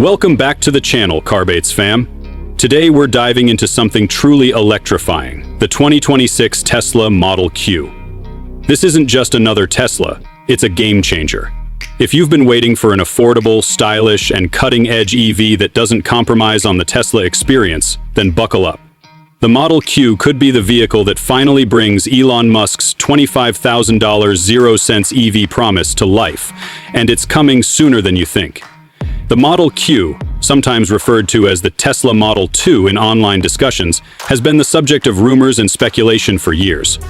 Welcome back to the channel, Carbeats fam. Today we're diving into something truly electrifying, the 2026 Tesla Model Q. This isn't just another Tesla, it's a game changer. If you've been waiting for an affordable, stylish, and cutting-edge EV that doesn't compromise on the Tesla experience, then buckle up. The Model Q could be the vehicle that finally brings Elon Musk's $25,000 0-cents EV promise to life, and it's coming sooner than you think. The Model Q, sometimes referred to as the Tesla Model 2 in online discussions, has been the subject of rumors and speculation for years.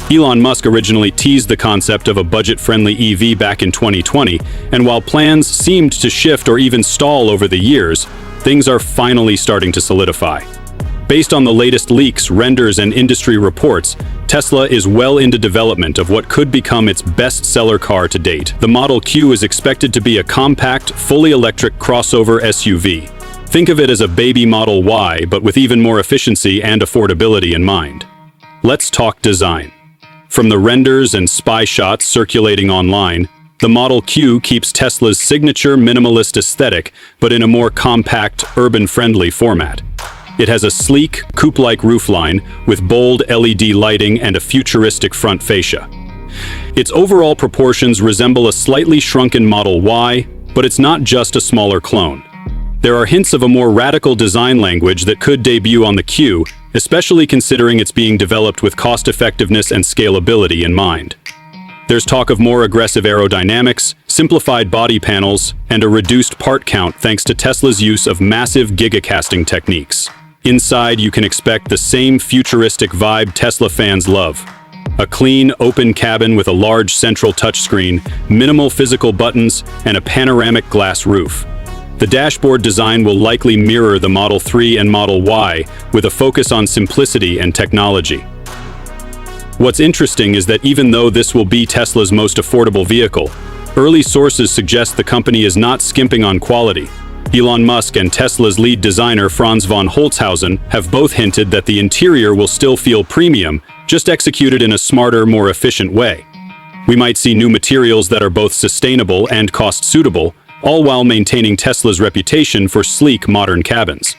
Elon Musk originally teased the concept of a budget-friendly EV back in 2020, and while plans seemed to shift or even stall over the years, things are finally starting to solidify. Based on the latest leaks, renders, and industry reports, Tesla is well into development of what could become its best-seller car to date. The Model Q is expected to be a compact, fully electric crossover SUV. Think of it as a baby Model Y, but with even more efficiency and affordability in mind. Let's talk design. From the renders and spy shots circulating online, the Model Q keeps Tesla's signature minimalist aesthetic, but in a more compact, urban-friendly format. It has a sleek, coupe-like roofline with bold LED lighting and a futuristic front fascia. Its overall proportions resemble a slightly shrunken Model Y, but it's not just a smaller clone. There are hints of a more radical design language that could debut on the Q, especially considering it's being developed with cost-effectiveness and scalability in mind. There's talk of more aggressive aerodynamics, simplified body panels, and a reduced part count thanks to Tesla's use of massive gigacasting techniques. Inside, you can expect the same futuristic vibe Tesla fans love. A clean, open cabin with a large central touchscreen, minimal physical buttons, and a panoramic glass roof. The dashboard design will likely mirror the Model 3 and Model Y, with a focus on simplicity and technology. What's interesting is that even though this will be Tesla's most affordable vehicle, early sources suggest the company is not skimping on quality. Elon Musk and Tesla's lead designer Franz von Holzhausen have both hinted that the interior will still feel premium, just executed in a smarter, more efficient way. We might see new materials that are both sustainable and cost-suitable, all while maintaining Tesla's reputation for sleek, modern cabins.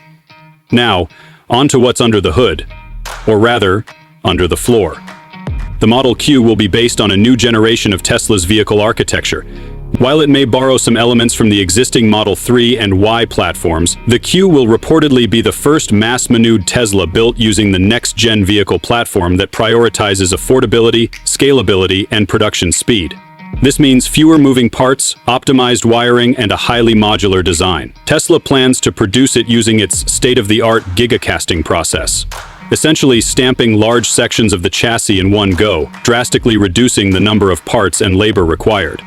Now, on to what's under the hood, or rather, under the floor. The Model Q will be based on a new generation of Tesla's vehicle architecture. While it may borrow some elements from the existing Model 3 and Y platforms, the Q will reportedly be the first mass-marketed Tesla built using the next-gen vehicle platform that prioritizes affordability, scalability, and production speed. This means fewer moving parts, optimized wiring, and a highly modular design. Tesla plans to produce it using its state-of-the-art gigacasting process, essentially stamping large sections of the chassis in one go, drastically reducing the number of parts and labor required.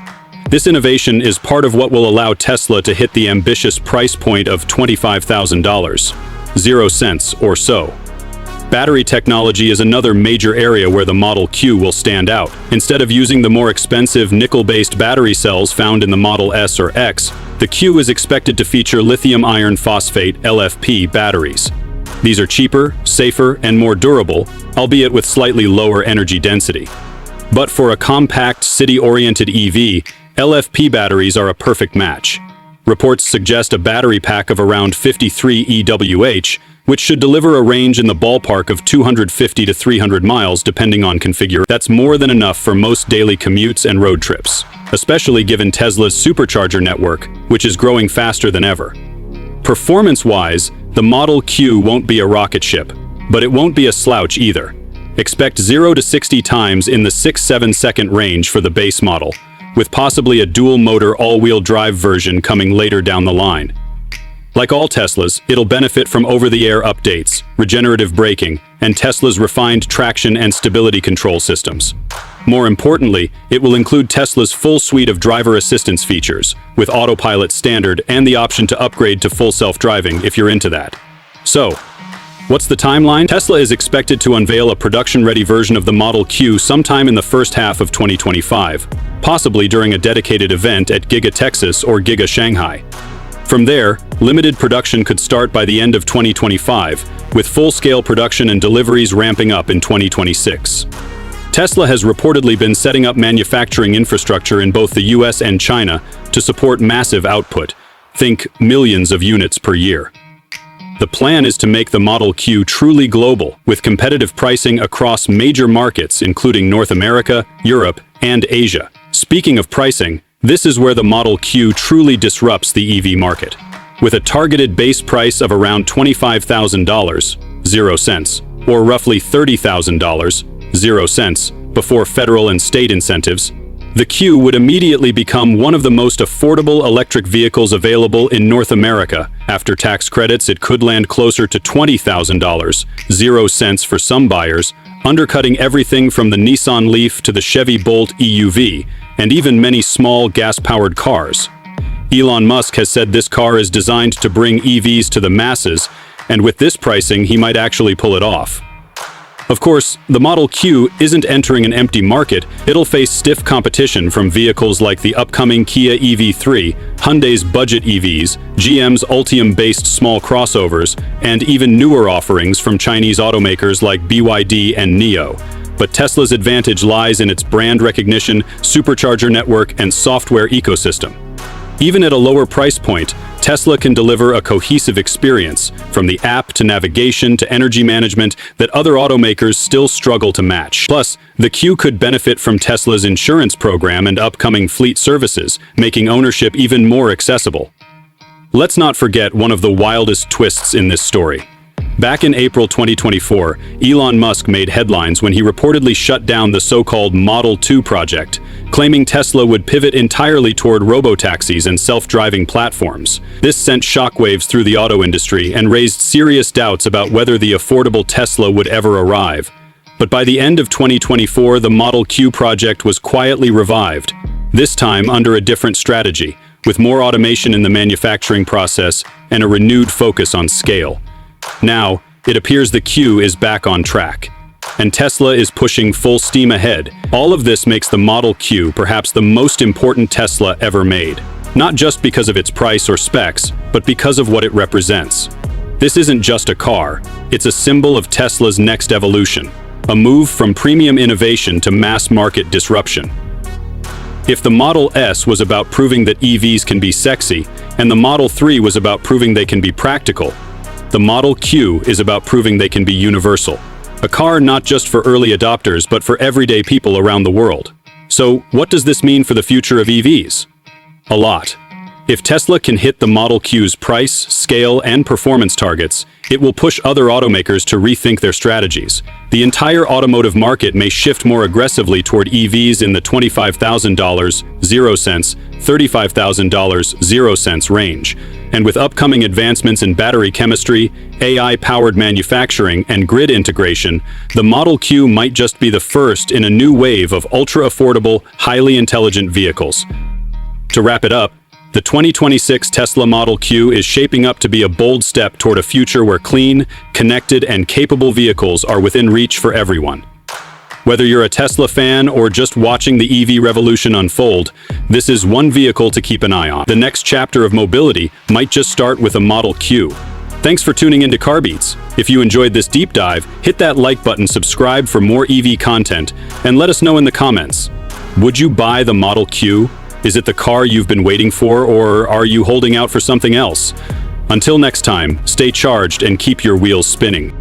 This innovation is part of what will allow Tesla to hit the ambitious price point of $25,000, 0 cents or so. Battery technology is another major area where the Model Q will stand out. Instead of using the more expensive nickel-based battery cells found in the Model S or X, the Q is expected to feature lithium iron phosphate (LFP) batteries. These are cheaper, safer, and more durable, albeit with slightly lower energy density. But for a compact, city-oriented EV, LFP batteries are a perfect match. Reports suggest a battery pack of around 53 EWH, which should deliver a range in the ballpark of 250 to 300 miles depending on configuration. That's more than enough for most daily commutes and road trips, especially given Tesla's supercharger network, which is growing faster than ever. Performance-wise, the Model Q won't be a rocket ship, but it won't be a slouch either. Expect 0 to 60 times in the 6-7 second range for the base model, with possibly a dual-motor all-wheel drive version coming later down the line. Like all Teslas, it'll benefit from over-the-air updates, regenerative braking, and Tesla's refined traction and stability control systems. More importantly, it will include Tesla's full suite of driver assistance features, with autopilot standard and the option to upgrade to full self-driving if you're into that. So, what's the timeline? Tesla is expected to unveil a production-ready version of the Model Q sometime in the first half of 2025, possibly during a dedicated event at Giga Texas or Giga Shanghai. From there, limited production could start by the end of 2025, with full-scale production and deliveries ramping up in 2026. Tesla has reportedly been setting up manufacturing infrastructure in both the US and China to support massive output, Think millions of units per year. The plan is to make the Model Q truly global, with competitive pricing across major markets including North America, Europe, and Asia. Speaking of pricing, this is where the Model Q truly disrupts the EV market. With a targeted base price of around $25,000, 0 cents, or roughly $30,000, 0 cents, before federal and state incentives, the Q would immediately become one of the most affordable electric vehicles available in North America. After tax credits, it could land closer to $20,000, 0 cents for some buyers, undercutting everything from the Nissan Leaf to the Chevy Bolt EUV, and even many small gas-powered cars. Elon Musk has said this car is designed to bring EVs to the masses, and with this pricing, he might actually pull it off. Of course, the Model Q isn't entering an empty market. It'll face stiff competition from vehicles like the upcoming Kia EV3, Hyundai's budget EVs, GM's Ultium-based small crossovers, and even newer offerings from Chinese automakers like BYD and NIO. But Tesla's advantage lies in its brand recognition, supercharger network, and software ecosystem. Even at a lower price point, Tesla can deliver a cohesive experience, from the app to navigation to energy management, that other automakers still struggle to match. Plus, the Q could benefit from Tesla's insurance program and upcoming fleet services, making ownership even more accessible. Let's not forget one of the wildest twists in this story. Back in April 2024, Elon Musk made headlines when he reportedly shut down the so-called Model 2 project, claiming Tesla would pivot entirely toward robotaxis and self-driving platforms. This sent shockwaves through the auto industry and raised serious doubts about whether the affordable Tesla would ever arrive. But by the end of 2024, the Model Q project was quietly revived, this time under a different strategy, with more automation in the manufacturing process and a renewed focus on scale. Now, it appears the Q is back on track, and Tesla is pushing full steam ahead. All of this makes the Model Q perhaps the most important Tesla ever made, not just because of its price or specs, but because of what it represents. This isn't just a car, it's a symbol of Tesla's next evolution, a move from premium innovation to mass market disruption. If the Model S was about proving that EVs can be sexy, and the Model 3 was about proving they can be practical, the Model Q is about proving they can be universal. A car not just for early adopters, but for everyday people around the world. So, what does this mean for the future of EVs? A lot. If Tesla can hit the Model Q's price, scale, and performance targets, it will push other automakers to rethink their strategies. The entire automotive market may shift more aggressively toward EVs in the $25,000, 0 cents, $35,000, 0 cents range. And with upcoming advancements in battery chemistry, AI-powered manufacturing, and grid integration, the Model Q might just be the first in a new wave of ultra-affordable, highly intelligent vehicles. To wrap it up, the 2026 Tesla Model Q is shaping up to be a bold step toward a future where clean, connected, and capable vehicles are within reach for everyone. Whether you're a Tesla fan or just watching the EV revolution unfold, this is one vehicle to keep an eye on. The next chapter of mobility might just start with a Model Q. Thanks for tuning into Carbeats. If you enjoyed this deep dive, hit that like button, subscribe for more EV content, and let us know in the comments. Would you buy the Model Q? Is it the car you've been waiting for, or are you holding out for something else? Until next time, stay charged and keep your wheels spinning.